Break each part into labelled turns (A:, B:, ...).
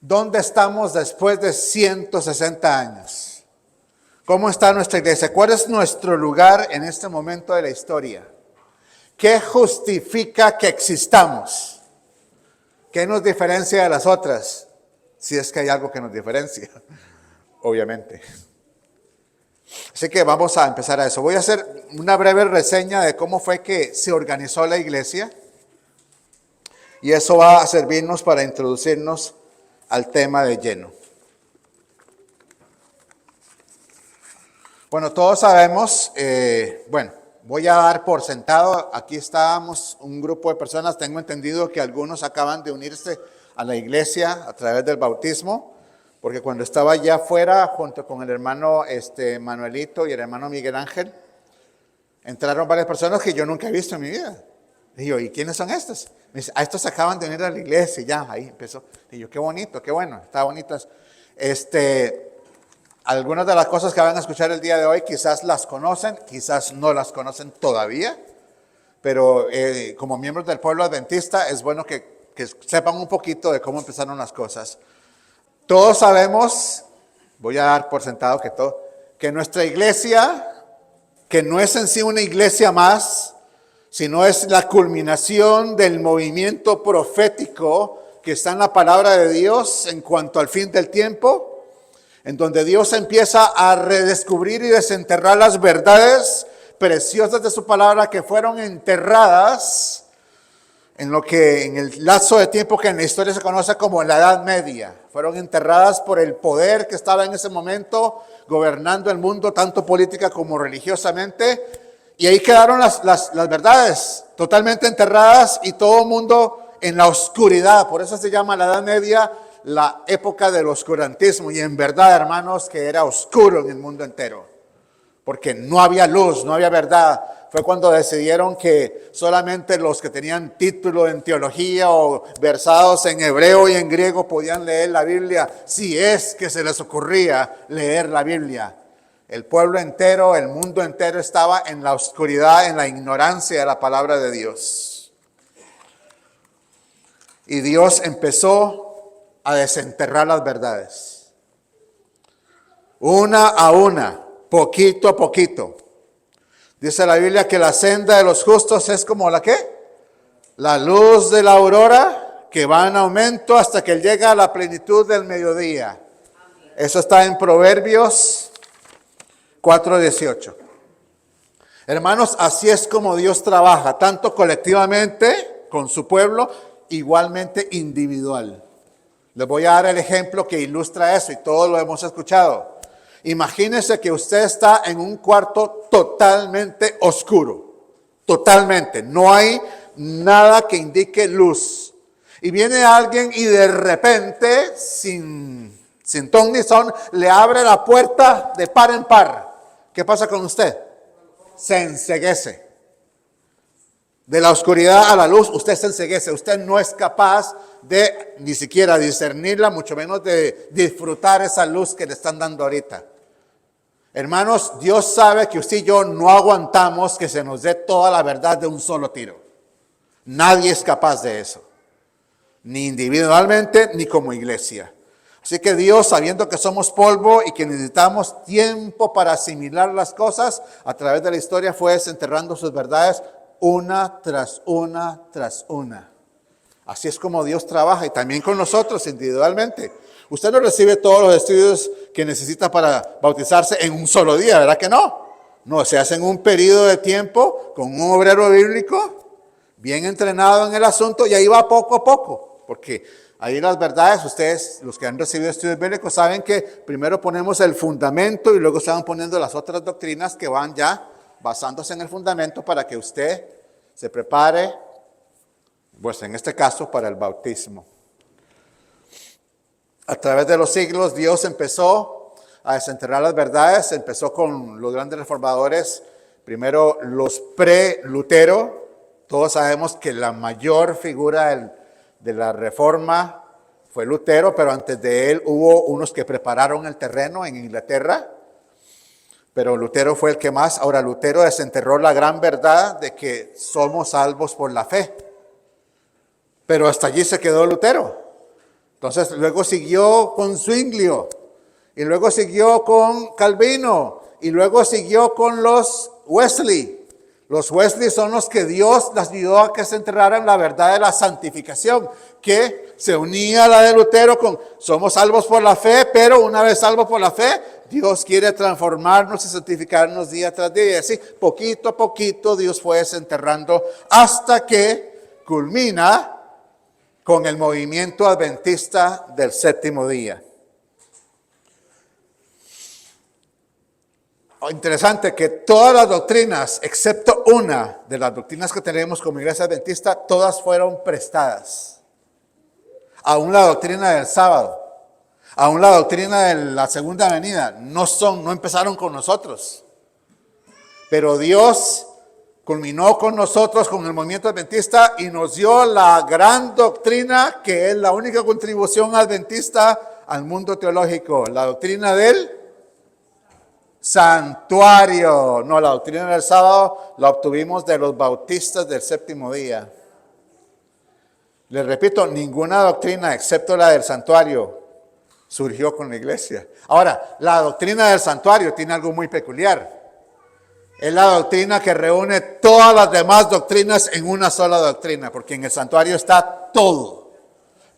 A: ¿Dónde estamos después de 160 años? ¿Cómo está nuestra iglesia? ¿Cuál es nuestro lugar en este momento de la historia? ¿Qué justifica que existamos? ¿Qué nos diferencia de las otras? Si es que hay algo que nos diferencia, obviamente. Así que vamos a empezar a eso. Voy a hacer una breve reseña de cómo fue que se organizó la iglesia. Y eso va a servirnos para introducirnos al tema de lleno. Bueno, todos sabemos, voy a dar por sentado, aquí estábamos un grupo de personas, tengo entendido que algunos acaban de unirse a la iglesia a través del bautismo, porque cuando estaba allá afuera, junto con el hermano Manuelito y el hermano Miguel Ángel, entraron varias personas que yo nunca he visto en mi vida. Y yo, ¿y quiénes son estos? Me dice, estos acaban de unir a la iglesia y ya, ahí empezó. Y yo, qué bonito, qué bueno, está bonitas. Algunas de las cosas que van a escuchar el día de hoy quizás las conocen, quizás no las conocen todavía, pero como miembros del pueblo adventista es bueno que sepan un poquito de cómo empezaron las cosas. Todos sabemos, voy a dar por sentado que nuestra iglesia, que no es en sí una iglesia más, sino es la culminación del movimiento profético que está en la palabra de Dios en cuanto al fin del tiempo, en donde Dios empieza a redescubrir y desenterrar las verdades preciosas de su palabra que fueron enterradas en el lapso de tiempo que en la historia se conoce como la Edad Media. Fueron enterradas por el poder que estaba en ese momento gobernando el mundo, tanto política como religiosamente. Y ahí quedaron las verdades totalmente enterradas y todo el mundo en la oscuridad. Por eso se llama la Edad Media la época del oscurantismo. Y en verdad, hermanos, que era oscuro en el mundo entero. Porque no había luz, no había verdad. Fue cuando decidieron que solamente los que tenían título en teología o versados en hebreo y en griego podían leer la Biblia, si es que se les ocurría leer la Biblia. El pueblo entero, el mundo entero estaba en la oscuridad, en la ignorancia de la palabra de Dios. Y Dios empezó a desenterrar las verdades. Una a una, poquito a poquito. Dice la Biblia que la senda de los justos es como ¿la qué? La luz de la aurora que va en aumento hasta que llega a la plenitud del mediodía. Eso está en Proverbios 4:18. Hermanos, así es como Dios trabaja, tanto colectivamente con su pueblo, igualmente individual. Les voy a dar el ejemplo que ilustra eso y todos lo hemos escuchado. Imagínense que usted está en un cuarto totalmente oscuro, totalmente, no hay nada que indique luz. Y viene alguien y de repente, sin ton ni son, le abre la puerta de par en par. ¿Qué pasa con usted? Se enceguece. De la oscuridad a la luz, usted se enceguece. Usted no es capaz de ni siquiera discernirla, mucho menos de disfrutar esa luz que le están dando ahorita. Hermanos, Dios sabe que usted y yo no aguantamos que se nos dé toda la verdad de un solo tiro. Nadie es capaz de eso. Ni individualmente, ni como iglesia. Así que Dios, sabiendo que somos polvo y que necesitamos tiempo para asimilar las cosas, a través de la historia fue desenterrando sus verdades una tras una tras una. Así es como Dios trabaja y también con nosotros individualmente. Usted no recibe todos los estudios que necesita para bautizarse en un solo día, ¿verdad que no? No, se hace en un periodo de tiempo con un obrero bíblico bien entrenado en el asunto y ahí va poco a poco, porque ahí las verdades, ustedes, los que han recibido estudios bíblicos, saben que primero ponemos el fundamento y luego se van poniendo las otras doctrinas que van ya basándose en el fundamento para que usted se prepare, pues en este caso, para el bautismo. A través de los siglos, Dios empezó a desenterrar las verdades, empezó con los grandes reformadores, primero los pre-Lutero. Todos sabemos que la mayor figura de la reforma fue Lutero, pero antes de él hubo unos que prepararon el terreno en Inglaterra, pero Lutero fue el que más. Ahora, Lutero desenterró la gran verdad de que somos salvos por la fe, pero hasta allí se quedó Lutero. Entonces luego siguió con Zwinglio, y luego siguió con Calvino, y luego siguió con los Wesley. Los Wesley son los que Dios les ayudó a que se enterraran la verdad de la santificación, que se unía a la de Lutero con somos salvos por la fe, pero una vez salvos por la fe, Dios quiere transformarnos y santificarnos día tras día. Y así, poquito a poquito, Dios fue desenterrando hasta que culmina con el movimiento adventista del séptimo día. Interesante que todas las doctrinas, excepto una de las doctrinas que tenemos como iglesia adventista, todas fueron prestadas. Aún la doctrina del sábado, aún la doctrina de la segunda venida, no empezaron con nosotros. Pero Dios culminó con nosotros, con el movimiento adventista, y nos dio la gran doctrina que es la única contribución adventista al mundo teológico, la doctrina del santuario. No, la doctrina del sábado la obtuvimos de los bautistas del séptimo día. Les repito, ninguna doctrina excepto la del santuario surgió con la iglesia. Ahora, la doctrina del santuario tiene algo muy peculiar. Es la doctrina que reúne todas las demás doctrinas en una sola doctrina, porque en el santuario está todo.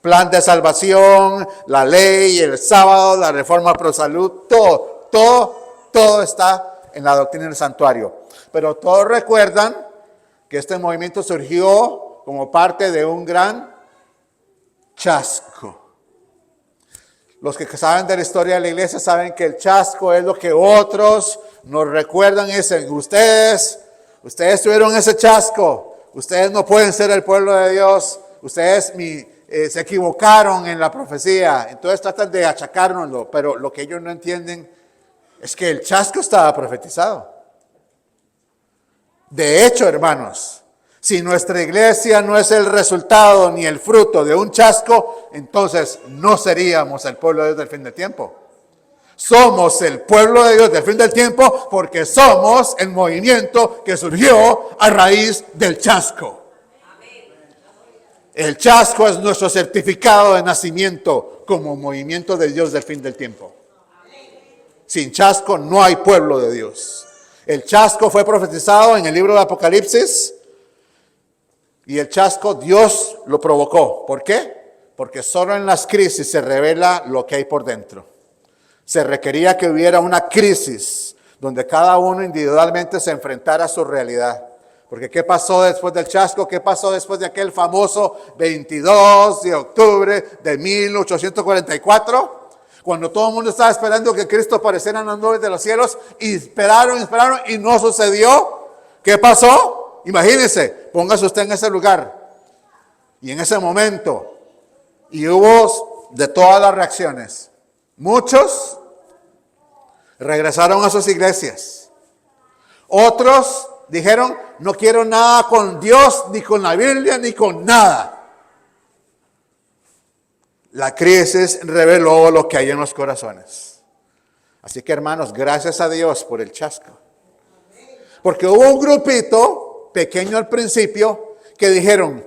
A: Plan de salvación, la ley, el sábado, la reforma pro salud, todo está en la doctrina del santuario. Pero todos recuerdan que este movimiento surgió como parte de un gran chasco. Los que saben de la historia de la iglesia saben que el chasco es lo que otros nos recuerdan. Ustedes tuvieron ese chasco. Ustedes no pueden ser el pueblo de Dios. Ustedes se equivocaron en la profecía. Entonces tratan de achacárnoslo. Pero lo que ellos no entienden es que el chasco estaba profetizado. De hecho, hermanos, si nuestra iglesia no es el resultado ni el fruto de un chasco, entonces no seríamos el pueblo de Dios del fin del tiempo. Somos el pueblo de Dios del fin del tiempo porque somos el movimiento que surgió a raíz del chasco. El chasco es nuestro certificado de nacimiento como movimiento de Dios del fin del tiempo. Sin chasco no hay pueblo de Dios. El chasco fue profetizado en el libro de Apocalipsis y el chasco Dios lo provocó. ¿Por qué? Porque solo en las crisis se revela lo que hay por dentro. Se requería que hubiera una crisis donde cada uno individualmente se enfrentara a su realidad. Porque ¿qué pasó después del chasco? ¿Qué pasó después de aquel famoso 22 de octubre de 1844? Cuando todo el mundo estaba esperando que Cristo apareciera en las nubes de los cielos y esperaron y no sucedió. ¿Qué pasó? Imagínense, póngase usted en ese lugar y en ese momento. Y hubo de todas las reacciones. Muchos regresaron a sus iglesias. Otros dijeron, no quiero nada con Dios, ni con la Biblia, ni con nada. La crisis reveló lo que hay en los corazones. Así que, hermanos, gracias a Dios por el chasco. Porque hubo un grupito pequeño al principio que dijeron,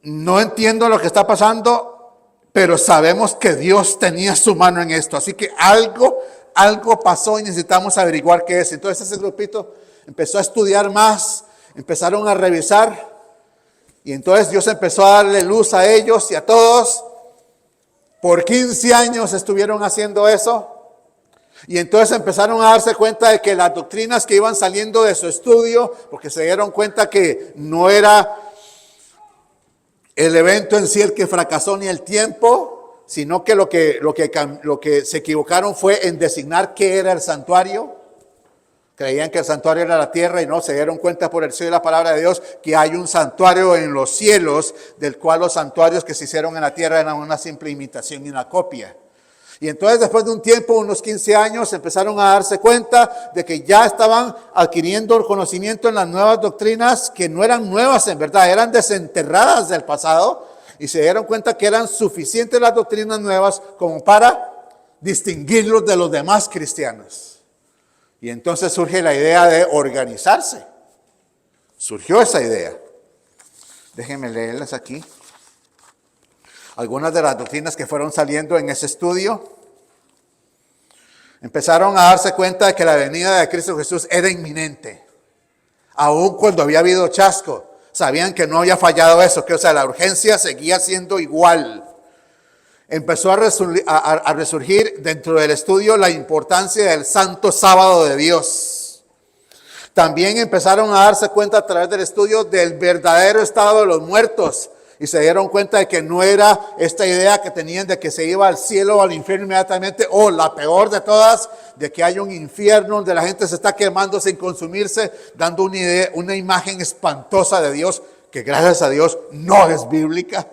A: no entiendo lo que está pasando, pero sabemos que Dios tenía su mano en esto. Así que algo pasó y necesitamos averiguar qué es. Entonces ese grupito empezó a estudiar más, empezaron a revisar. Y entonces Dios empezó a darle luz a ellos y a todos. Por 15 años estuvieron haciendo eso. Y entonces empezaron a darse cuenta de que las doctrinas que iban saliendo de su estudio, porque se dieron cuenta que no era el evento en sí el que fracasó ni el tiempo, sino que lo que se equivocaron fue en designar qué era el santuario. Creían que el santuario era la tierra y no, se dieron cuenta por el estudio de la palabra de Dios que hay un santuario en los cielos, del cual los santuarios que se hicieron en la tierra eran una simple imitación y una copia. Y entonces después de un tiempo, unos 15 años, empezaron a darse cuenta de que ya estaban adquiriendo el conocimiento en las nuevas doctrinas, que no eran nuevas en verdad, eran desenterradas del pasado, y se dieron cuenta que eran suficientes las doctrinas nuevas como para distinguirlos de los demás cristianos. Y entonces surge la idea de organizarse. Surgió esa idea. Déjenme leerlas aquí. algunas de las doctrinas que fueron saliendo en ese estudio. Empezaron a darse cuenta de que la venida de Cristo Jesús era inminente. Aun cuando había habido chasco, sabían que no había fallado eso, que la urgencia seguía siendo igual. Empezó a resurgir dentro del estudio la importancia del Santo Sábado de Dios. También empezaron a darse cuenta a través del estudio del verdadero estado de los muertos. Y se dieron cuenta de que no era esta idea que tenían de que se iba al cielo o al infierno inmediatamente, o la peor de todas, de que hay un infierno donde la gente se está quemando sin consumirse, dando una imagen espantosa de Dios, que gracias a Dios no es bíblica.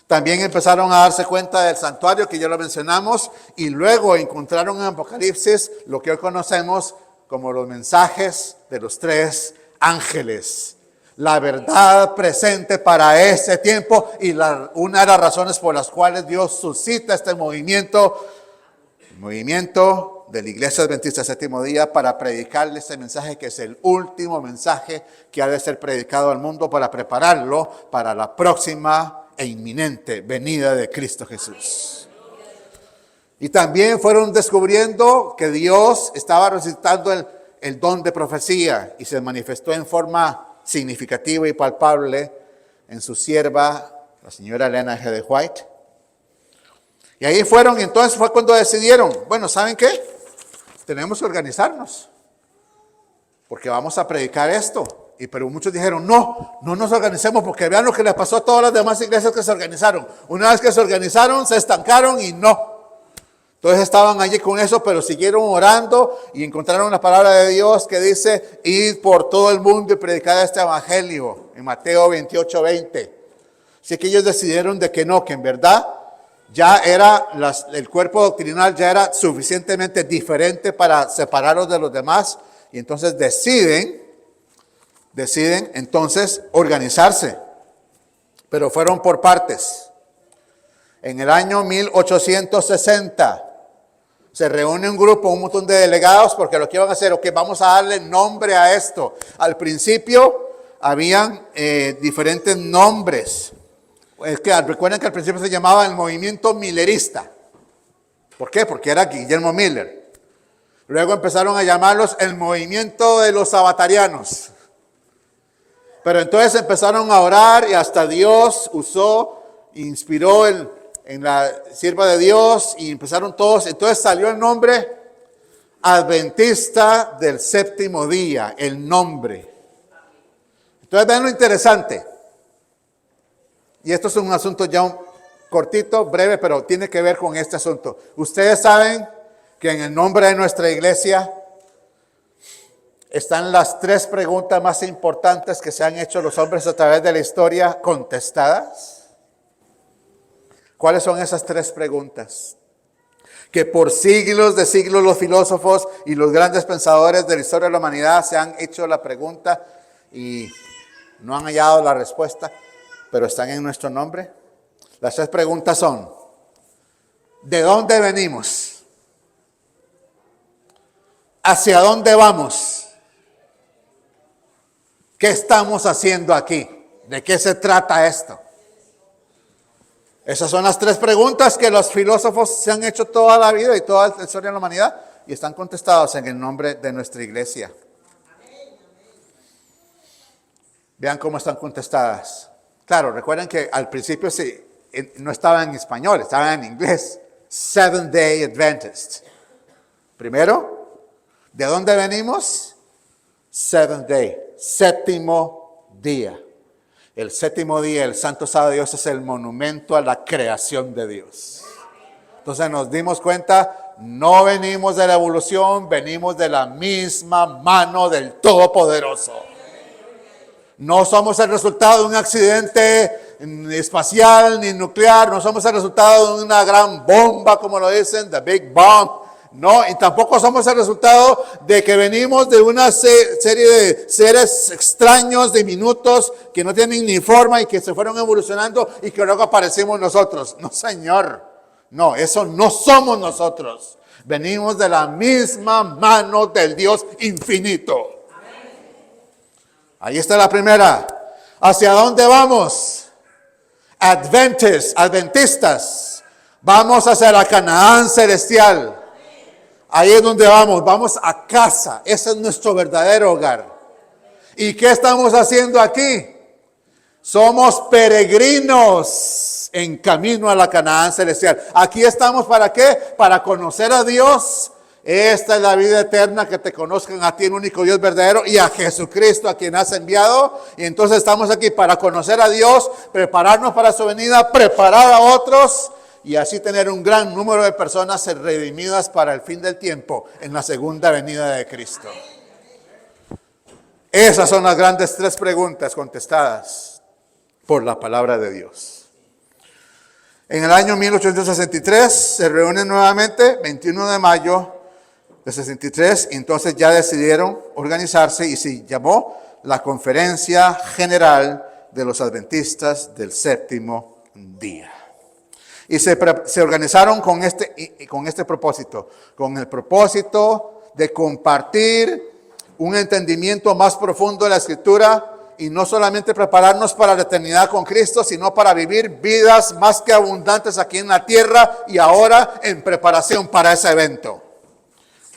A: También empezaron a darse cuenta del santuario, que ya lo mencionamos, y luego encontraron en Apocalipsis lo que hoy conocemos como los mensajes de los 3 ángeles. La verdad presente para ese tiempo y una de las razones por las cuales Dios suscita este movimiento, el movimiento de la Iglesia Adventista del Séptimo Día, para predicarle este mensaje que es el último mensaje que ha de ser predicado al mundo para prepararlo para la próxima e inminente venida de Cristo Jesús. Y también fueron descubriendo que Dios estaba resucitando el don de profecía y se manifestó en forma significativa y palpable en su sierva, la señora Elena G. de White. Y ahí fueron, y entonces fue cuando decidieron, bueno, ¿saben qué? Tenemos que organizarnos, porque vamos a predicar esto. Pero muchos dijeron, no nos organicemos, porque vean lo que le pasó a todas las demás iglesias que se organizaron. Una vez que se organizaron, se estancaron y no. Entonces estaban allí con eso, pero siguieron orando y encontraron la palabra de Dios que dice, id por todo el mundo y predicad este evangelio, en Mateo 28:20. Así que ellos decidieron de que no, que en verdad ya era, el cuerpo doctrinal ya era suficientemente diferente para separarlos de los demás, y entonces deciden entonces organizarse, pero fueron por partes. En el año 1860 se reúne un grupo, un montón de delegados, porque lo que iban a hacer, ok, vamos a darle nombre a esto. Al principio habían diferentes nombres. Es que recuerden que al principio se llamaba el movimiento millerista. ¿Por qué? Porque era Guillermo Miller. Luego empezaron a llamarlos el movimiento de los sabatarianos. Pero entonces empezaron a orar y hasta Dios inspiró en la sierva de Dios y empezaron todos. Entonces salió el nombre Adventista del Séptimo Día, el nombre. Entonces vean lo interesante. Y esto es un asunto ya cortito, breve, pero tiene que ver con este asunto. Ustedes saben que en el nombre de nuestra iglesia están las 3 preguntas más importantes que se han hecho los hombres a través de la historia contestadas. ¿Cuáles son esas 3 preguntas? Que por siglos de siglos los filósofos y los grandes pensadores de la historia de la humanidad se han hecho la pregunta y no han hallado la respuesta, pero están en nuestro nombre. Las 3 preguntas son: ¿de dónde venimos? ¿Hacia dónde vamos? ¿Qué estamos haciendo aquí? ¿De qué se trata esto? Esas son las 3 preguntas que los filósofos se han hecho toda la vida y toda la historia de la humanidad y están contestadas en el nombre de nuestra iglesia. Vean cómo están contestadas. Claro, recuerden que al principio no estaba en español, estaba en inglés. Seventh Day Adventist. Primero, ¿de dónde venimos? Seventh Day, séptimo día. El séptimo día, el Santo Sábado de Dios, es el monumento a la creación de Dios. Entonces nos dimos cuenta, no venimos de la evolución, venimos de la misma mano del Todopoderoso. No somos el resultado de un accidente espacial ni nuclear, no somos el resultado de una gran bomba, como lo dicen, the Big Bomb. No, y tampoco somos el resultado de que venimos de una serie de seres extraños, diminutos, que no tienen ni forma y que se fueron evolucionando y que luego aparecimos nosotros. No, Señor. No, eso no somos nosotros. Venimos de la misma mano del Dios infinito. Ahí está la primera. ¿Hacia dónde vamos? Adventistas, vamos hacia la Canaán celestial. Ahí es donde vamos a casa. Ese es nuestro verdadero hogar. ¿Y qué estamos haciendo aquí? Somos peregrinos en camino a la Canaán celestial. Aquí estamos ¿para qué? Para conocer a Dios. Esta es la vida eterna, que te conozcan a ti, el único Dios verdadero, y a Jesucristo, a quien has enviado. Y entonces estamos aquí para conocer a Dios, prepararnos para su venida, preparar a otros, y así tener un gran número de personas redimidas para el fin del tiempo, en la segunda venida de Cristo. Esas son las grandes 3 preguntas contestadas por la palabra de Dios. En el año 1863 se reúnen nuevamente, 21 de mayo de 63, y entonces ya decidieron organizarse y se llamó la Conferencia General de los Adventistas del Séptimo Día. Y se organizaron con este propósito, con el propósito de compartir un entendimiento más profundo de la Escritura, y no solamente prepararnos para la eternidad con Cristo, sino para vivir vidas más que abundantes aquí en la tierra y ahora en preparación para ese evento.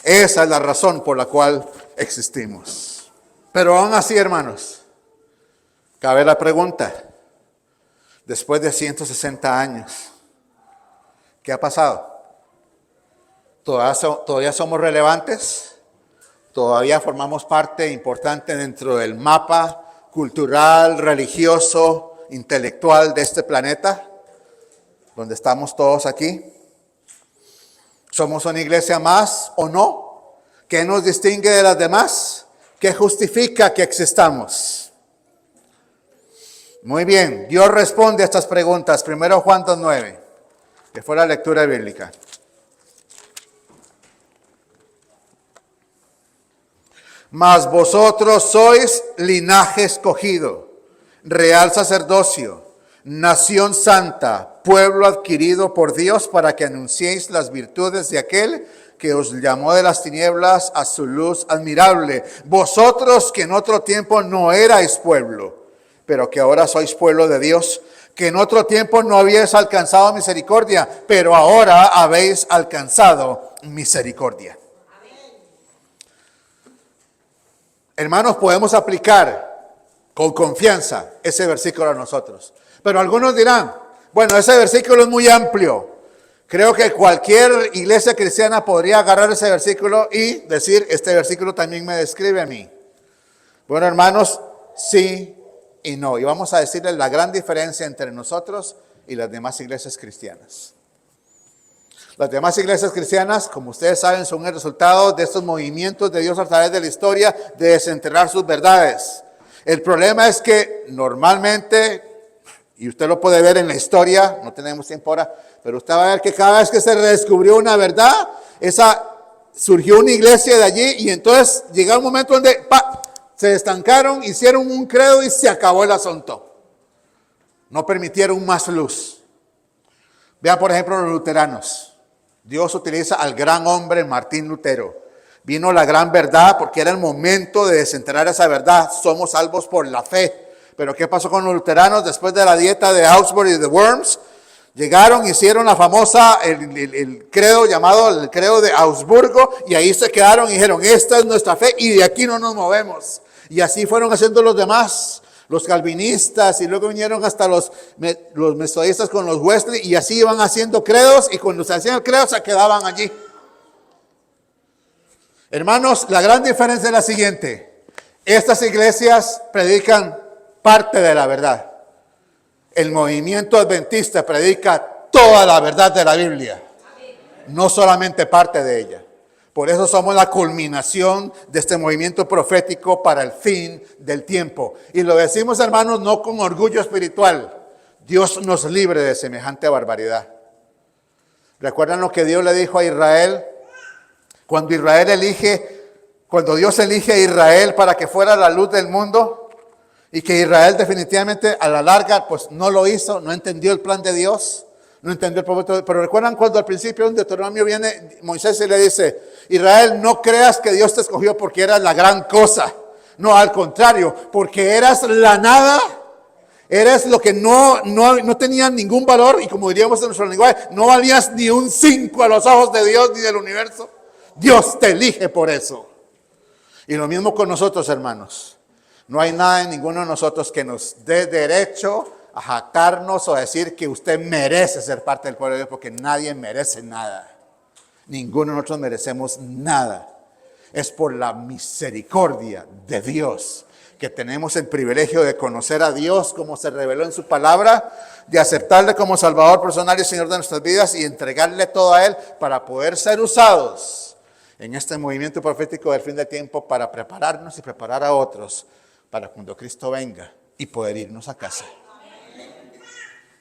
A: Esa es la razón por la cual existimos. Pero aún así, hermanos, cabe la pregunta, después de 160 años, ¿qué ha pasado? ¿Todavía somos relevantes? ¿Todavía formamos parte importante dentro del mapa cultural, religioso, intelectual de este planeta, donde estamos todos aquí? ¿Somos una iglesia más o no? ¿Qué nos distingue de las demás? ¿Qué justifica que existamos? Muy bien, Dios responde a estas preguntas. Primero Juan 2:9, que fue la lectura bíblica. Mas vosotros sois linaje escogido, real sacerdocio, nación santa, pueblo adquirido por Dios, para que anunciéis las virtudes de aquel que os llamó de las tinieblas a su luz admirable. Vosotros que en otro tiempo no erais pueblo, pero que ahora sois pueblo de Dios, que en otro tiempo no habíais alcanzado misericordia, pero ahora habéis alcanzado misericordia. Hermanos, podemos aplicar con confianza ese versículo a nosotros. Pero algunos dirán, bueno, ese versículo es muy amplio. Creo que cualquier iglesia cristiana podría agarrar ese versículo y decir, este versículo también me describe a mí. Bueno, hermanos, sí y no. Y vamos a decirles la gran diferencia entre nosotros y las demás iglesias cristianas. Las demás iglesias cristianas, como ustedes saben, son el resultado de estos movimientos de Dios a través de la historia de desenterrar sus verdades. El problema es que normalmente, y usted lo puede ver en la historia, no tenemos tiempo ahora, pero usted va a ver que cada vez que se redescubrió una verdad, surgió una iglesia de allí, y entonces llegó un momento donde se estancaron, hicieron un credo y se acabó el asunto. No permitieron más luz. Vean, por ejemplo, los luteranos. Dios utiliza al gran hombre Martín Lutero. Vino la gran verdad porque era el momento de desenterrar esa verdad. Somos salvos por la fe. Pero ¿qué pasó con los luteranos después de la dieta de Augsburg y de Worms? Llegaron, hicieron la famosa, el credo llamado el credo de Augsburgo, y ahí se quedaron y dijeron, esta es nuestra fe y de aquí no nos movemos. Y así fueron haciendo los demás, los calvinistas, y luego vinieron hasta los metodistas con los Wesley, y así iban haciendo credos, y cuando se hacían credos se quedaban allí. Hermanos, la gran diferencia es la siguiente. Estas iglesias predican parte de la verdad. El movimiento adventista predica toda la verdad de la Biblia, no solamente parte de ella. Por eso somos la culminación de este movimiento profético para el fin del tiempo. Y lo decimos, hermanos, no con orgullo espiritual. Dios nos libre de semejante barbaridad. ¿Recuerdan lo que Dios le dijo a Israel? Cuando Dios elige a Israel para que fuera la luz del mundo, y que Israel definitivamente a la larga pues no lo hizo, no entendió el plan de Dios, no entendió el propósito. Pero recuerdan cuando al principio en Deuteronomio viene Moisés y le dice, Israel, no creas que Dios te escogió porque eras la gran cosa. No, al contrario, porque eras la nada, Eres lo que no tenía ningún valor, y como diríamos en nuestro lenguaje, no valías ni un 5 a los ojos de Dios ni del universo. Dios te elige por eso. Y lo mismo con nosotros, hermanos. No hay nada en ninguno de nosotros que nos dé derecho a jactarnos o a decir que usted merece ser parte del pueblo de Dios, porque nadie merece nada. Ninguno de nosotros merecemos nada. Es por la misericordia de Dios que tenemos el privilegio de conocer a Dios como se reveló en su palabra, de aceptarle como Salvador personal y Señor de nuestras vidas y entregarle todo a Él para poder ser usados en este movimiento profético del fin del tiempo para prepararnos y preparar a otros para cuando Cristo venga y poder irnos a casa.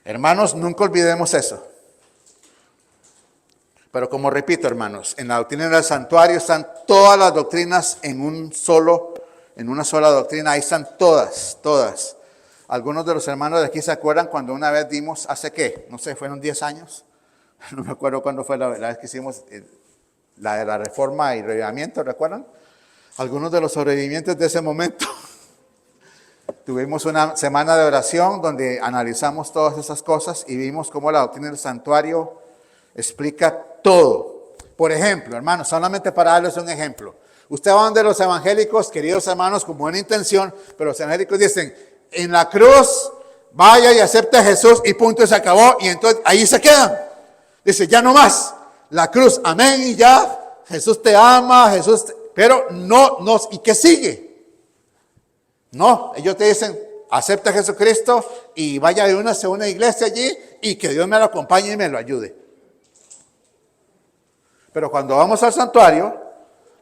A: Hermanos, nunca olvidemos eso. Pero como repito, hermanos, en la doctrina del santuario están todas las doctrinas en una sola doctrina. Ahí están todas. Algunos de los hermanos de aquí se acuerdan cuando una vez dimos, ¿hace qué? No sé, fueron 10 años. No me acuerdo cuándo fue la vez que hicimos la de la reforma y revivimiento, ¿recuerdan? Algunos de los sobrevivientes de ese momento. Tuvimos una semana de oración donde analizamos todas esas cosas y vimos cómo la doctrina del santuario explica todo. Por ejemplo, hermanos, solamente para darles un ejemplo. Usted va donde los evangélicos, queridos hermanos, con buena intención, pero los evangélicos dicen, en la cruz, vaya y acepte a Jesús y punto, se acabó. Y entonces ahí se quedan. Dice, ya no más. La cruz, amén y ya. Jesús te ama, pero no, ¿y qué sigue? No, ellos te dicen, acepta a Jesucristo y vaya a una iglesia allí y que Dios me lo acompañe y me lo ayude. Pero cuando vamos al santuario,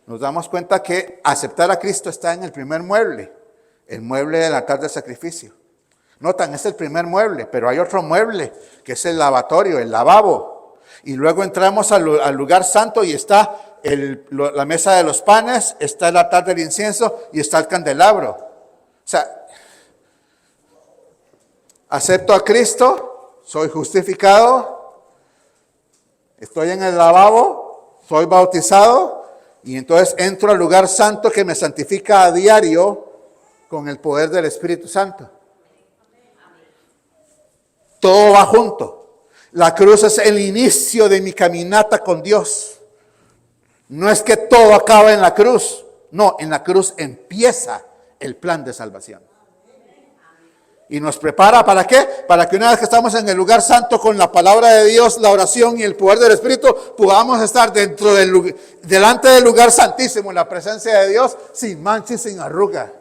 A: nos damos cuenta que aceptar a Cristo está en el primer mueble, el mueble del altar de sacrificio. Notan, es el primer mueble, pero hay otro mueble, que es el lavatorio, el lavabo. Y luego entramos al lugar santo y está la mesa de los panes, está el altar del incienso y está el candelabro. O sea, acepto a Cristo, soy justificado, estoy en el lavabo, soy bautizado y entonces entro al lugar santo que me santifica a diario con el poder del Espíritu Santo. Todo va junto. La cruz es el inicio de mi caminata con Dios. No es que todo acaba en la cruz. No, en la cruz empieza el plan de salvación. Y nos prepara, ¿para qué? Para que una vez que estamos en el lugar santo con la palabra de Dios, la oración y el poder del Espíritu, podamos estar delante del lugar santísimo, en la presencia de Dios, sin mancha y sin arruga,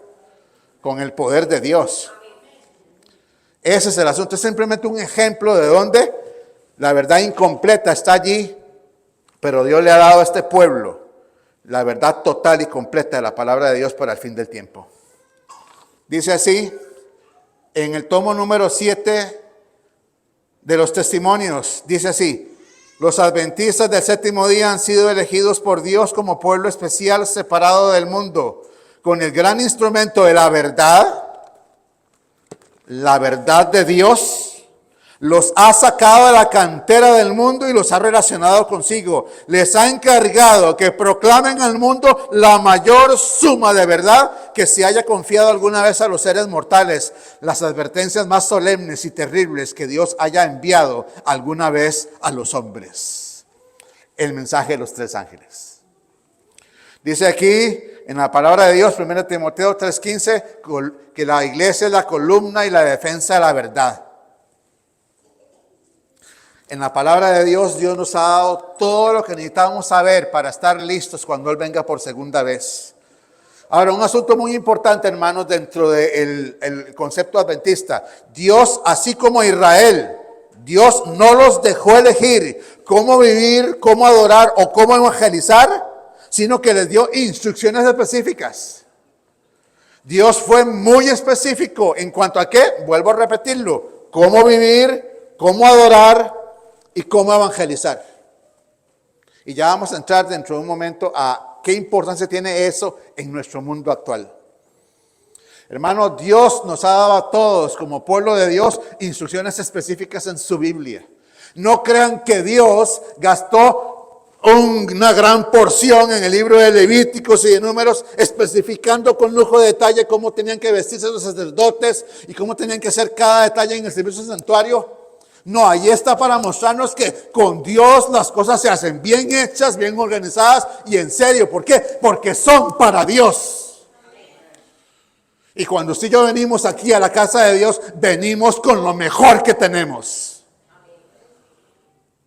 A: con el poder de Dios. Ese es el asunto. Es simplemente un ejemplo de donde la verdad incompleta está allí, pero Dios le ha dado a este pueblo la verdad total y completa de la palabra de Dios para el fin del tiempo. Dice así, en el tomo número 7 de los testimonios, dice así: los adventistas del séptimo día han sido elegidos por Dios como pueblo especial separado del mundo, con el gran instrumento de la verdad de Dios. Los ha sacado de la cantera del mundo y los ha relacionado consigo. Les ha encargado que proclamen al mundo la mayor suma de verdad que se haya confiado alguna vez a los seres mortales, las advertencias más solemnes y terribles que Dios haya enviado alguna vez a los hombres. El mensaje de los 3 ángeles. Dice aquí en la palabra de Dios, 1 Timoteo 3:15, que la iglesia es la columna y la defensa de la verdad. En la palabra de Dios, Dios nos ha dado todo lo que necesitamos saber para estar listos cuando Él venga por segunda vez. Ahora, un asunto muy importante, hermanos, dentro del concepto adventista. Dios, así como Israel, Dios no los dejó elegir cómo vivir, cómo adorar o cómo evangelizar, sino que les dio instrucciones específicas. Dios fue muy específico en cuanto a qué, vuelvo a repetirlo, cómo vivir, cómo adorar y cómo evangelizar. Y ya vamos a entrar dentro de un momento a qué importancia tiene eso en nuestro mundo actual. Hermanos, Dios nos ha dado a todos como pueblo de Dios instrucciones específicas en su Biblia. No crean que Dios gastó una gran porción en el libro de Levíticos y de Números, especificando con lujo de detalle cómo tenían que vestirse los sacerdotes y cómo tenían que hacer cada detalle en el servicio del santuario. No, ahí está para mostrarnos que con Dios las cosas se hacen bien hechas, bien organizadas y en serio. ¿Por qué? Porque son para Dios. Y cuando usted y yo venimos aquí a la casa de Dios, venimos con lo mejor que tenemos.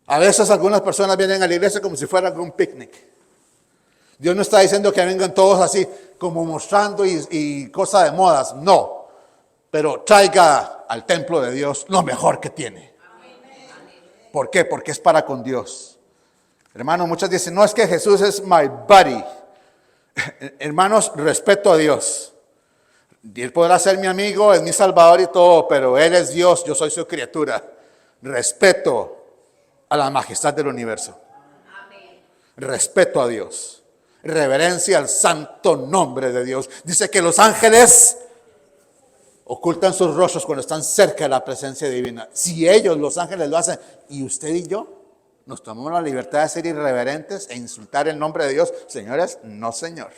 A: A veces algunas personas vienen a la iglesia como si fuera un picnic. Dios no está diciendo que vengan todos así como mostrando y cosas de modas. No, pero traiga al templo de Dios lo mejor que tiene. ¿Por qué? Porque es para con Dios. Hermano, muchos dicen, no, es que Jesús es my buddy. Hermanos, respeto a Dios. Él podrá ser mi amigo, es mi salvador y todo, pero Él es Dios, yo soy su criatura. Respeto a la majestad del universo. Amén. Respeto a Dios. Reverencia al santo nombre de Dios. Dice que los ángeles ocultan sus rostros cuando están cerca de la presencia divina. Si ellos, los ángeles, lo hacen, y usted y yo nos tomamos la libertad de ser irreverentes e insultar el nombre de Dios, señores, no señor.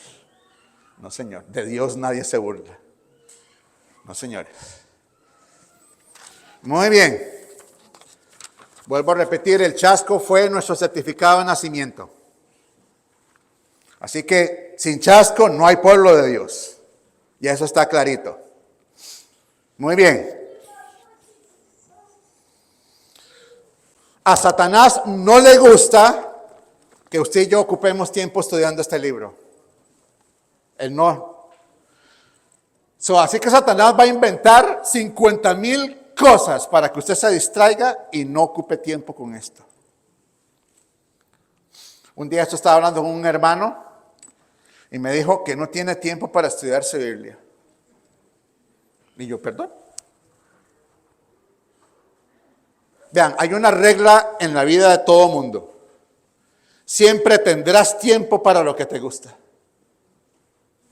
A: No señor. De Dios nadie se burla. No señores. Muy bien. Vuelvo a repetir, el chasco fue nuestro certificado de nacimiento. Así que sin chasco no hay pueblo de Dios. Y eso está clarito. Muy bien. A Satanás no le gusta que usted y yo ocupemos tiempo estudiando este libro. Él no. Así que Satanás va a inventar 50,000 cosas para que usted se distraiga y no ocupe tiempo con esto. Un día yo estaba hablando con un hermano y me dijo que no tiene tiempo para estudiar su Biblia. Y yo, perdón. Vean, hay una regla en la vida de todo mundo. Siempre tendrás tiempo para lo que te gusta.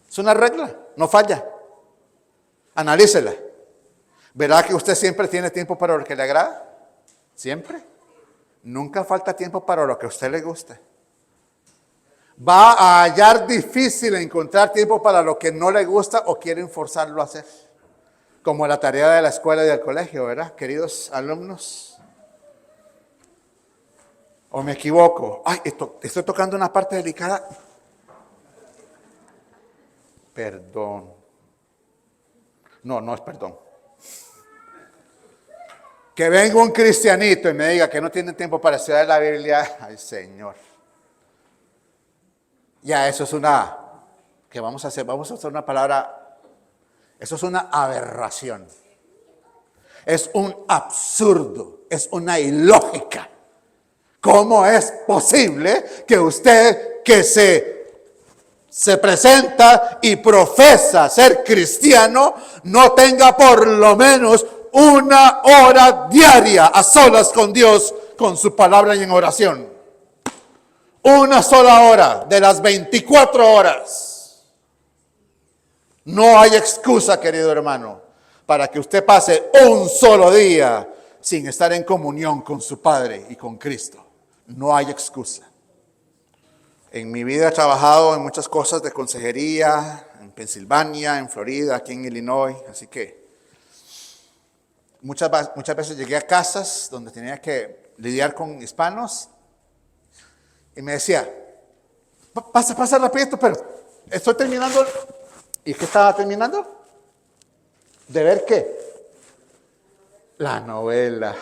A: Es una regla, no falla. Analícela. ¿Verá que usted siempre tiene tiempo para lo que le agrada? ¿Siempre? Nunca falta tiempo para lo que a usted le gusta. Va a hallar difícil encontrar tiempo para lo que no le gusta o quieren forzarlo a hacer. Como la tarea de la escuela y del colegio, ¿verdad, queridos alumnos? ¿O me equivoco? Ay, estoy tocando una parte delicada. Perdón. No es perdón. Que venga un cristianito y me diga que no tiene tiempo para estudiar la Biblia. Ay, Señor. Ya, eso es una... ¿Qué vamos a hacer? Vamos a usar una palabra... Eso es una aberración. Es un absurdo. Es una ilógica. ¿Cómo es posible que usted que se presenta y profesa ser cristiano no tenga por lo menos una hora diaria a solas con Dios, con su palabra y en oración? Una sola hora de las 24 horas. No hay excusa, querido hermano, para que usted pase un solo día sin estar en comunión con su Padre y con Cristo. No hay excusa. En mi vida he trabajado en muchas cosas de consejería, en Pensilvania, en Florida, aquí en Illinois, así que muchas veces llegué a casas donde tenía que lidiar con hispanos y me decía, pasa rapidito, pero estoy terminando. ¿Y qué estaba terminando? ¿De ver qué? La novela.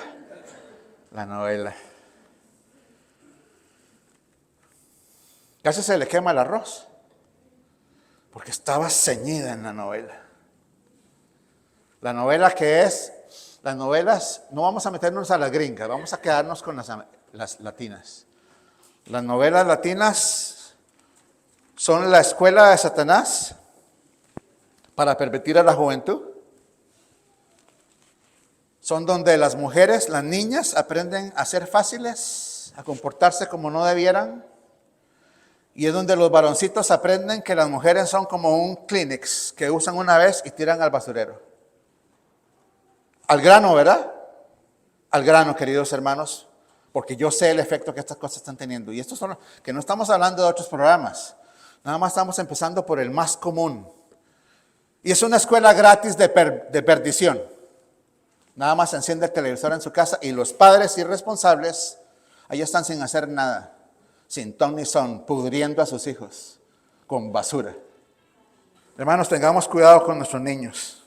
A: Casi se le quema el arroz, porque estaba ceñida en la novela. La novela que es, las novelas, no vamos a meternos a las gringas, vamos a quedarnos con las latinas. Las novelas latinas son la escuela de Satanás para pervertir a la juventud. Son donde las mujeres, las niñas, aprenden a ser fáciles, a comportarse como no debieran. Y es donde los varoncitos aprenden que las mujeres son como un Kleenex que usan una vez y tiran al basurero. Al grano, ¿verdad? Al grano, queridos hermanos. porque yo sé el efecto que estas cosas están teniendo. Y estos son que no estamos hablando de otros programas, nada más estamos empezando por el más común. Y es una escuela gratis de perdición. Nada más enciende el televisor en su casa y los padres irresponsables ahí están sin hacer nada, sin ton ni son, pudriendo a sus hijos con basura. Hermanos, tengamos cuidado con nuestros niños.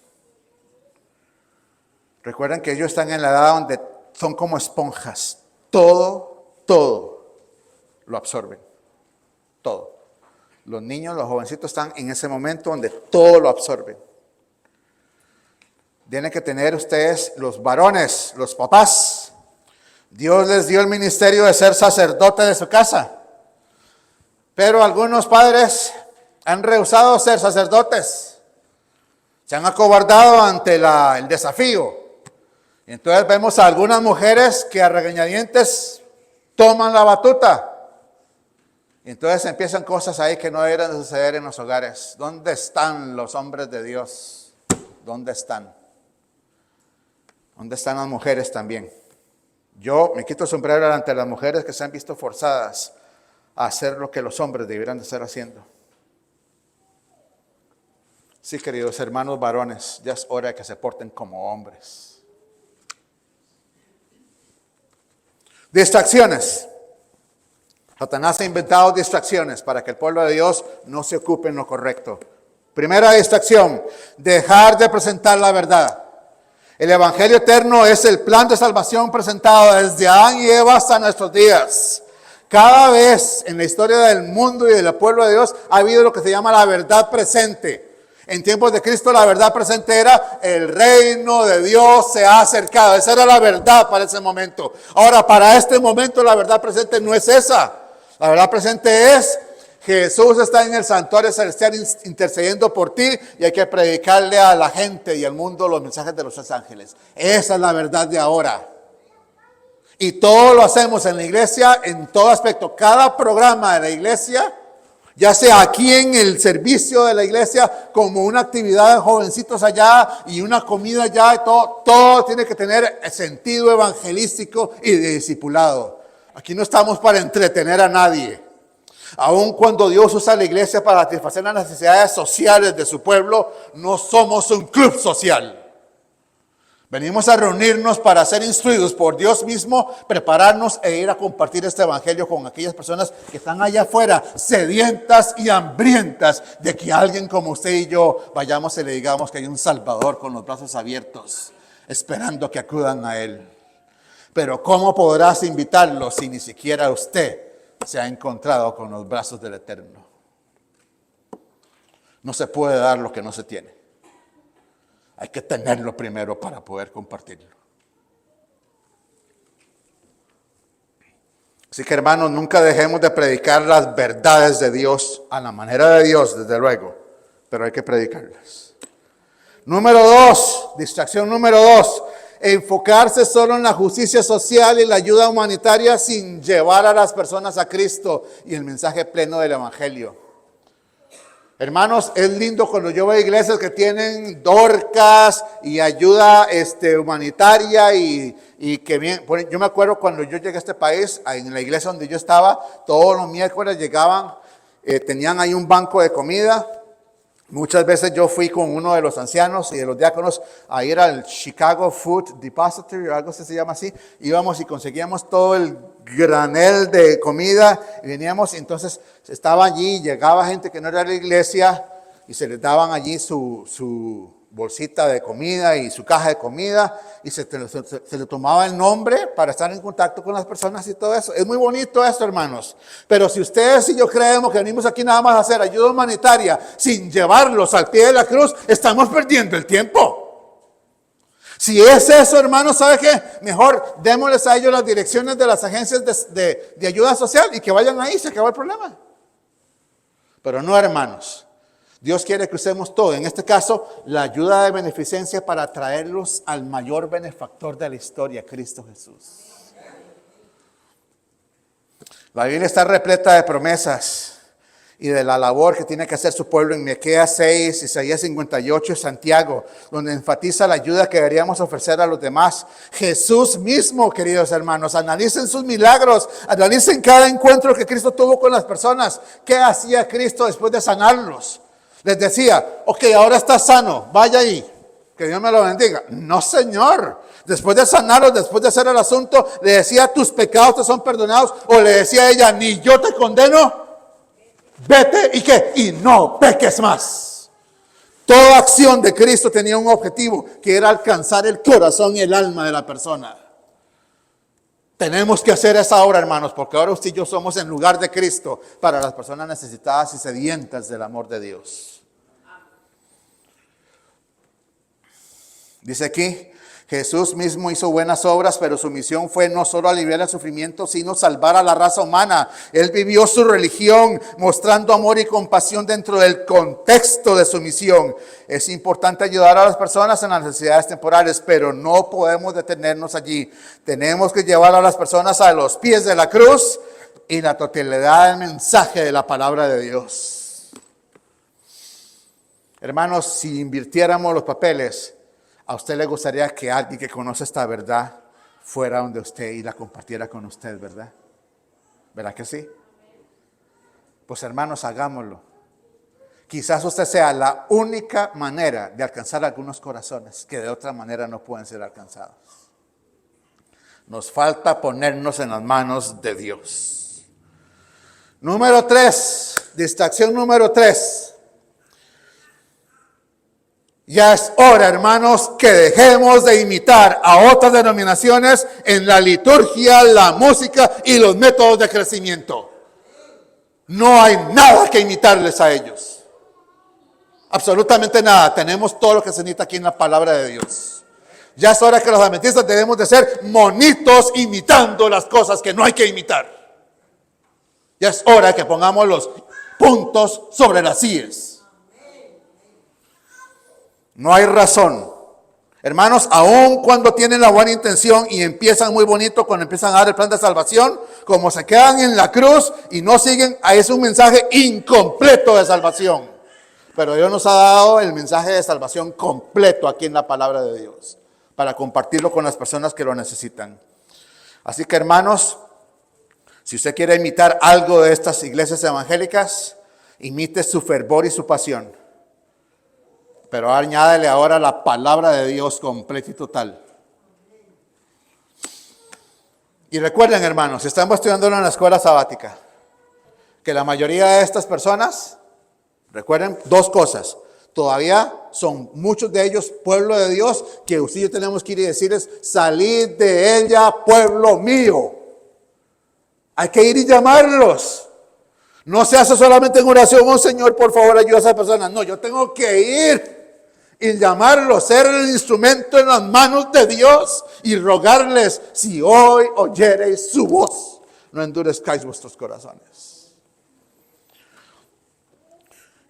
A: Recuerden que ellos están en la edad donde son como esponjas. Todo lo absorben. Todo. Los niños, los jovencitos están en ese momento donde todo lo absorben. Tienen que tener ustedes, los varones, los papás. Dios les dio el ministerio de ser sacerdote de su casa. Pero algunos padres han rehusado ser sacerdotes. Se han acobardado ante el desafío. Y entonces vemos a algunas mujeres que a regañadientes toman la batuta. Y entonces empiezan cosas ahí que no deberían de suceder en los hogares. ¿Dónde están los hombres de Dios? ¿Dónde están? ¿Dónde están las mujeres también? Yo me quito el sombrero ante las mujeres que se han visto forzadas a hacer lo que los hombres debieran de estar haciendo. Sí, queridos hermanos varones, ya es hora de que se porten como hombres. Distracciones. Satanás ha inventado distracciones para que el pueblo de Dios no se ocupe en lo correcto. Primera distracción, dejar de presentar la verdad. El Evangelio eterno es el plan de salvación presentado desde Adán y Eva hasta nuestros días. Cada vez en la historia del mundo y del pueblo de Dios ha habido lo que se llama la verdad presente. En tiempos de Cristo la verdad presente era el reino de Dios se ha acercado. Esa era la verdad para ese momento. Ahora, para este momento la verdad presente no es esa. La verdad presente es Jesús está en el santuario celestial intercediendo por ti y hay que predicarle a la gente y al mundo los mensajes de los tres ángeles. Esa es la verdad de ahora. Y todo lo hacemos en la iglesia, en todo aspecto. Cada programa de la iglesia, ya sea aquí en el servicio de la iglesia, como una actividad de jovencitos allá y una comida allá, todo tiene que tener sentido evangelístico y de discipulado. Aquí no estamos para entretener a nadie. Aun cuando Dios usa la iglesia para satisfacer las necesidades sociales de su pueblo, no somos un club social. Venimos a reunirnos para ser instruidos por Dios mismo, prepararnos e ir a compartir este evangelio con aquellas personas que están allá afuera, sedientas y hambrientas de que alguien como usted y yo vayamos y le digamos que hay un Salvador con los brazos abiertos, esperando que acudan a Él. Pero ¿cómo podrás invitarlos si ni siquiera usted se ha encontrado con los brazos del Eterno? No se puede dar lo que no se tiene. Hay que tenerlo primero para poder compartirlo. Así que hermanos, nunca dejemos de predicar las verdades de Dios a la manera de Dios, desde luego, pero hay que predicarlas. Número 2, distracción número 2. Enfocarse solo en la justicia social y la ayuda humanitaria sin llevar a las personas a Cristo y el mensaje pleno del Evangelio. Hermanos, es lindo cuando yo veo iglesias que tienen dorcas y ayuda humanitaria y que bien. Yo me acuerdo cuando yo llegué a este país, en la iglesia donde yo estaba, todos los miércoles llegaban, tenían ahí un banco de comida. Muchas veces yo fui con uno de los ancianos y de los diáconos a ir al Chicago Food Depository o algo así se llama así. Íbamos y conseguíamos todo el granel de comida y veníamos y entonces estaba allí, llegaba gente que no era de la iglesia y se les daban allí su bolsita de comida y su caja de comida y se le tomaba el nombre para estar en contacto con las personas y todo eso. Es muy bonito esto, hermanos. Pero si ustedes y yo creemos que venimos aquí nada más a hacer ayuda humanitaria sin llevarlos al pie de la cruz, estamos perdiendo el tiempo. Si es eso, hermanos, ¿sabe qué? Mejor démosles a ellos las direcciones de las agencias de ayuda social y que vayan ahí, se acabó el problema. Pero no, hermanos. Dios quiere que usemos todo, en este caso, la ayuda de beneficencia para traerlos al mayor benefactor de la historia, Cristo Jesús. La Biblia está repleta de promesas y de la labor que tiene que hacer su pueblo en Miqueas 6, Isaías 58 y Santiago, donde enfatiza la ayuda que deberíamos ofrecer a los demás. Jesús mismo, queridos hermanos, analicen sus milagros, analicen cada encuentro que Cristo tuvo con las personas. ¿Qué hacía Cristo después de sanarlos? Les decía, ok, ahora está sano, vaya ahí, que Dios me lo bendiga. No, Señor. Después de sanarlos, después de hacer el asunto, le decía, tus pecados te son perdonados, o le decía a ella, ni yo te condeno. Vete y qué, y no peques más. Toda acción de Cristo tenía un objetivo, que era alcanzar el corazón y el alma de la persona. Tenemos que hacer esa obra, hermanos, porque ahora usted y yo somos en lugar de Cristo para las personas necesitadas y sedientas del amor de Dios. Dice aquí, Jesús mismo hizo buenas obras, pero su misión fue no solo aliviar el sufrimiento, sino salvar a la raza humana. Él vivió su religión mostrando amor y compasión dentro del contexto de su misión. Es importante ayudar a las personas en las necesidades temporales, pero no podemos detenernos allí. Tenemos que llevar a las personas a los pies de la cruz y la totalidad del mensaje de la palabra de Dios. Hermanos, si invirtiéramos los papeles, ¿a usted le gustaría que alguien que conoce esta verdad fuera donde usted y la compartiera con usted, verdad? ¿Verdad que sí? Pues hermanos, hagámoslo. Quizás usted sea la única manera de alcanzar algunos corazones que de otra manera no pueden ser alcanzados. Nos falta ponernos en las manos de Dios. Número 3, distracción número 3. Ya es hora, hermanos, que dejemos de imitar a otras denominaciones en la liturgia, la música y los métodos de crecimiento. No hay nada que imitarles a ellos. Absolutamente nada. Tenemos todo lo que se necesita aquí en la palabra de Dios. Ya es hora que los adventistas debemos de ser monitos imitando las cosas que no hay que imitar. Ya es hora que pongamos los puntos sobre las íes. No hay razón. Hermanos, aun cuando tienen la buena intención y empiezan muy bonito, cuando empiezan a dar el plan de salvación, como se quedan en la cruz y no siguen, es un mensaje incompleto de salvación. Pero Dios nos ha dado el mensaje de salvación completo aquí en la palabra de Dios, para compartirlo con las personas que lo necesitan. Así que, hermanos, si usted quiere imitar algo de estas iglesias evangélicas, imite su fervor y su pasión. Pero añádele ahora la palabra de Dios completa y total. Y recuerden, hermanos, si estamos estudiando en la escuela sabática, que la mayoría de estas personas, recuerden dos cosas. Todavía son muchos de ellos pueblo de Dios, que usted y yo tenemos que ir y decirles, salid de ella, pueblo mío. Hay que ir y llamarlos. No se hace solamente en oración, oh Señor, por favor, ayuda a esa persona. No, yo tengo que ir y llamarlos, ser el instrumento en las manos de Dios y rogarles, si hoy oyereis su voz, no endurezcáis vuestros corazones.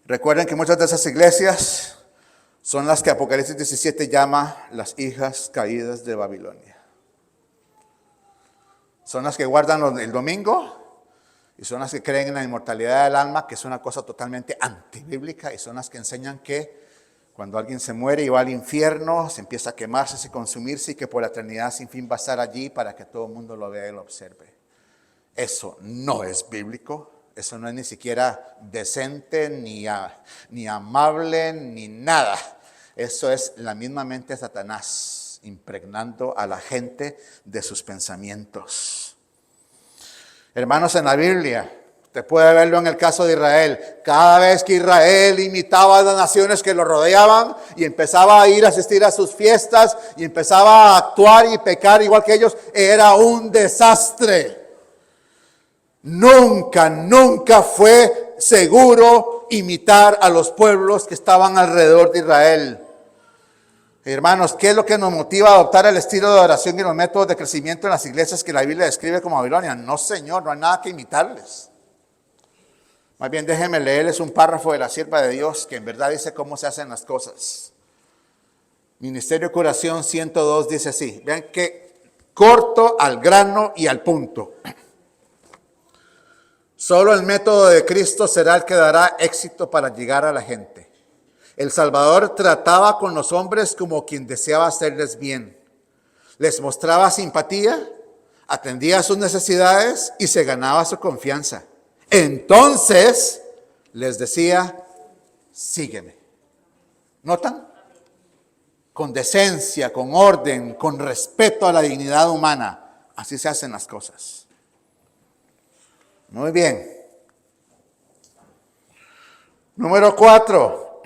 A: Recuerden que muchas de esas iglesias son las que Apocalipsis 17 llama las hijas caídas de Babilonia. Son las que guardan el domingo y son las que creen en la inmortalidad del alma, que es una cosa totalmente antibíblica, y son las que enseñan que cuando alguien se muere y va al infierno, se empieza a quemarse, se consumirse, y que por la eternidad sin fin va a estar allí para que todo el mundo lo vea y lo observe. Eso no es bíblico, eso no es ni siquiera decente, ni amable, ni nada. Eso es la misma mente de Satanás, impregnando a la gente de sus pensamientos. Hermanos, en la Biblia, usted puede verlo en el caso de Israel. Cada vez que Israel imitaba a las naciones que lo rodeaban y empezaba a ir a asistir a sus fiestas y empezaba a actuar y pecar igual que ellos, era un desastre. Nunca fue seguro imitar a los pueblos que estaban alrededor de Israel. Hermanos, ¿qué es lo que nos motiva a adoptar el estilo de oración y los métodos de crecimiento en las iglesias que la Biblia describe como Babilonia? No, Señor, no hay nada que imitarles. Más bien, déjenme leerles un párrafo de la sierva de Dios que en verdad dice cómo se hacen las cosas. Ministerio Curación 102 dice así. Vean que corto, al grano y al punto. Solo el método de Cristo será el que dará éxito para llegar a la gente. El Salvador trataba con los hombres como quien deseaba hacerles bien. Les mostraba simpatía, atendía a sus necesidades y se ganaba su confianza. Entonces les decía, sígueme. ¿Notan? Con decencia, con orden, con respeto a la dignidad humana. Así se hacen las cosas. Muy bien. Número 4.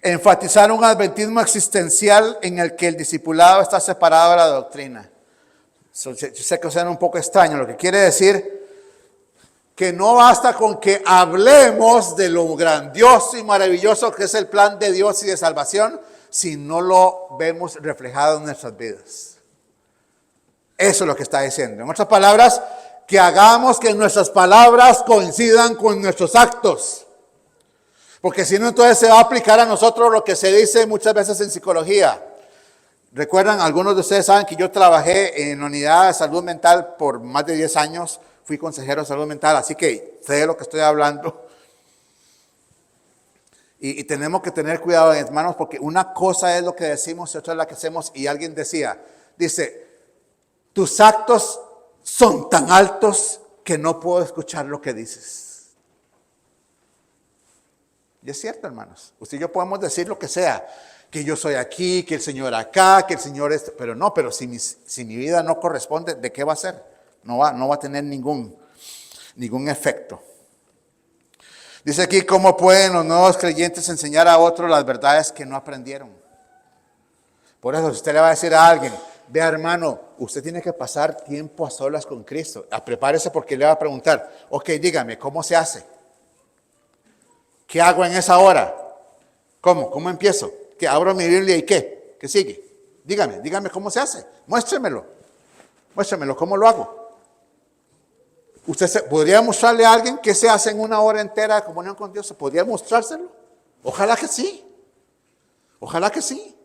A: Enfatizar un adventismo existencial en el que el discipulado está separado de la doctrina. Yo sé que suena un poco extraño, lo que quiere decir que no basta con que hablemos de lo grandioso y maravilloso que es el plan de Dios y de salvación, si no lo vemos reflejado en nuestras vidas. Eso es lo que está diciendo. En otras palabras, que hagamos que nuestras palabras coincidan con nuestros actos. Porque si no, entonces se va a aplicar a nosotros lo que se dice muchas veces en psicología. Recuerdan, algunos de ustedes saben que yo trabajé en la unidad de salud mental por más de 10 años. Fui consejero de salud mental, así que sé de lo que estoy hablando. Y tenemos que tener cuidado, hermanos, porque una cosa es lo que decimos y otra es la que hacemos. Y alguien dice, tus actos son tan altos que no puedo escuchar lo que dices. Y es cierto, hermanos. Usted y yo podemos decir lo que sea. Que yo soy aquí, que el Señor acá, que el Señor es... Pero si mi vida no corresponde, ¿de qué va a ser? No va a tener ningún efecto. Dice aquí, ¿cómo pueden los nuevos creyentes enseñar a otros las verdades que no aprendieron? Por eso, si usted le va a decir a alguien, vea hermano, usted tiene que pasar tiempo a solas con Cristo. Prepárese porque le va a preguntar, ok, dígame, ¿cómo se hace? ¿Qué hago en esa hora? ¿Cómo empiezo? ¿Qué abro mi Biblia y qué? ¿Qué sigue? Dígame cómo se hace. Muéstremelo, ¿cómo lo hago? ¿Usted podría mostrarle a alguien qué se hace en una hora entera de comunión con Dios? ¿Se podría mostrárselo? Ojalá que sí. Ojalá que sí.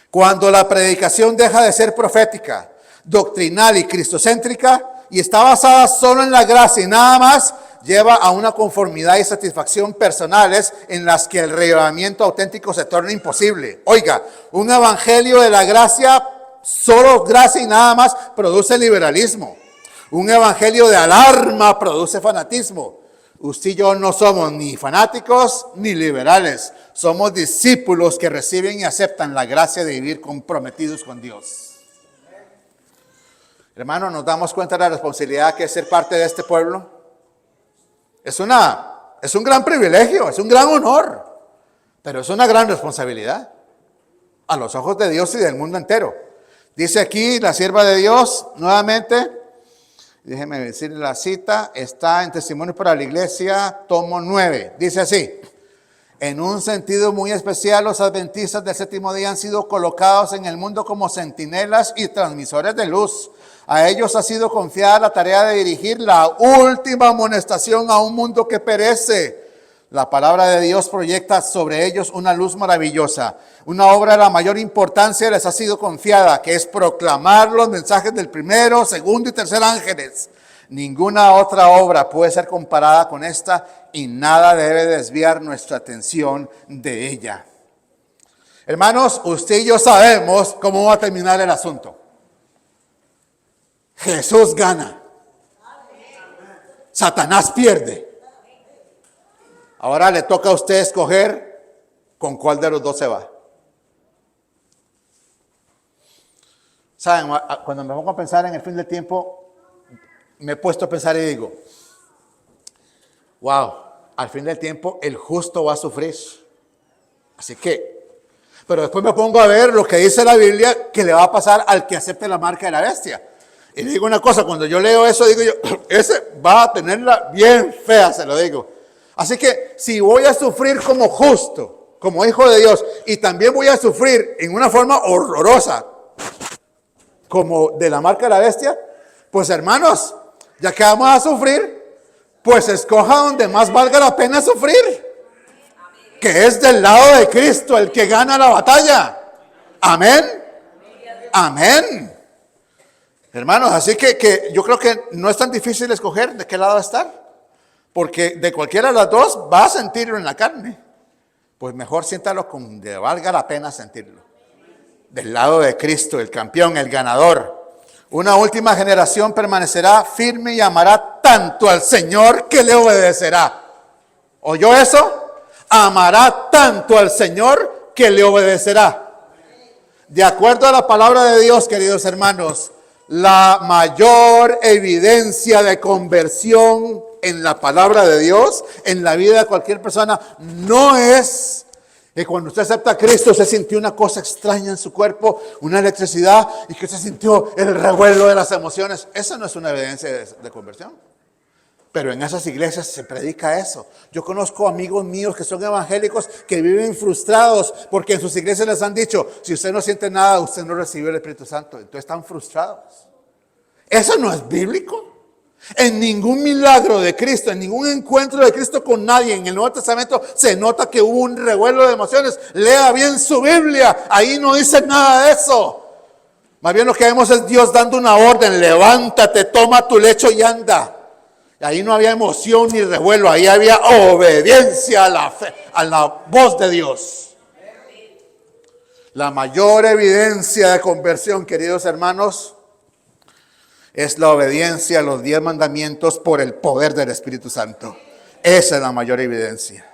A: Cuando la predicación deja de ser profética, doctrinal y cristocéntrica y está basada solo en la gracia y nada más, lleva a una conformidad y satisfacción personales en las que el reavivamiento auténtico se torna imposible. Oiga, un evangelio de la gracia, solo gracia y nada más, produce liberalismo. Un evangelio de alarma produce fanatismo. Usted y yo no somos ni fanáticos ni liberales. Somos discípulos que reciben y aceptan la gracia de vivir comprometidos con Dios. Hermano, ¿nos damos cuenta de la responsabilidad que es ser parte de este pueblo? Es un gran privilegio, es un gran honor, pero es una gran responsabilidad a los ojos de Dios y del mundo entero. Dice aquí la sierva de Dios, nuevamente, déjeme decir la cita, está en Testimonios para la Iglesia, tomo 9. Dice así, en un sentido muy especial, los adventistas del séptimo día han sido colocados en el mundo como centinelas y transmisores de luz. A ellos ha sido confiada la tarea de dirigir la última amonestación a un mundo que perece. La palabra de Dios proyecta sobre ellos una luz maravillosa. Una obra de la mayor importancia les ha sido confiada, que es proclamar los mensajes del primero, segundo y tercer ángeles. Ninguna otra obra puede ser comparada con esta y nada debe desviar nuestra atención de ella. Hermanos, usted y yo sabemos cómo va a terminar el asunto. Jesús gana. Satanás pierde. Ahora le toca a usted escoger con cuál de los dos se va. Saben, cuando me pongo a pensar en el fin del tiempo, me he puesto a pensar y digo, wow, al fin del tiempo el justo va a sufrir. Así que, pero después me pongo a ver lo que dice la Biblia que le va a pasar al que acepte la marca de la bestia. Y digo una cosa, cuando yo leo eso, digo yo, ese va a tenerla bien fea, se lo digo. Así que si voy a sufrir como justo, como hijo de Dios, y también voy a sufrir en una forma horrorosa, como de la marca de la bestia, pues hermanos, ya que vamos a sufrir, pues escoja donde más valga la pena sufrir, que es del lado de Cristo, el que gana la batalla. Amén. Amén. Hermanos, así que yo creo que no es tan difícil escoger de qué lado estar. Porque de cualquiera de las dos va a sentirlo en la carne. Pues mejor siéntalo donde valga la pena sentirlo. Del lado de Cristo, el campeón, el ganador. Una última generación permanecerá firme y amará tanto al Señor que le obedecerá. ¿Oyó eso? Amará tanto al Señor que le obedecerá. De acuerdo a la palabra de Dios, queridos hermanos, la mayor evidencia de conversión en la palabra de Dios, en la vida de cualquier persona, no es que cuando usted acepta a Cristo, usted sintió una cosa extraña en su cuerpo, una electricidad, y que usted sintió el revuelo de las emociones. Esa no es una evidencia de conversión. Pero en esas iglesias se predica eso. Yo conozco amigos míos que son evangélicos que viven frustrados porque en sus iglesias les han dicho, si usted no siente nada, usted no recibió el Espíritu Santo. Entonces están frustrados. Eso no es bíblico. En ningún milagro de Cristo, en ningún encuentro de Cristo con nadie en el Nuevo Testamento se nota que hubo un revuelo de emociones. Lea bien su Biblia, ahí no dice nada de eso. Más bien lo que vemos es Dios dando una orden: levántate, toma tu lecho y anda. Ahí no había emoción ni revuelo, ahí había obediencia a la fe, a la voz de Dios. La mayor evidencia de conversión, queridos hermanos, es la obediencia a los 10 mandamientos por el poder del Espíritu Santo. Esa es la mayor evidencia.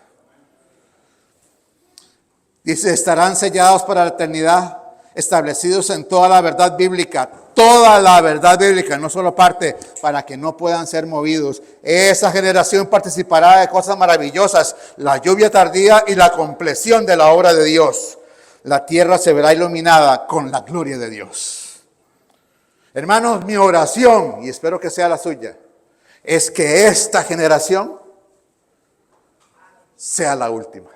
A: Dice, estarán sellados para la eternidad, establecidos en toda la verdad bíblica. Toda la verdad bíblica, no solo parte, para que no puedan ser movidos. Esa generación participará de cosas maravillosas, la lluvia tardía y la compleción de la obra de Dios. La tierra se verá iluminada con la gloria de Dios. Hermanos, mi oración, y espero que sea la suya, es que esta generación sea la última.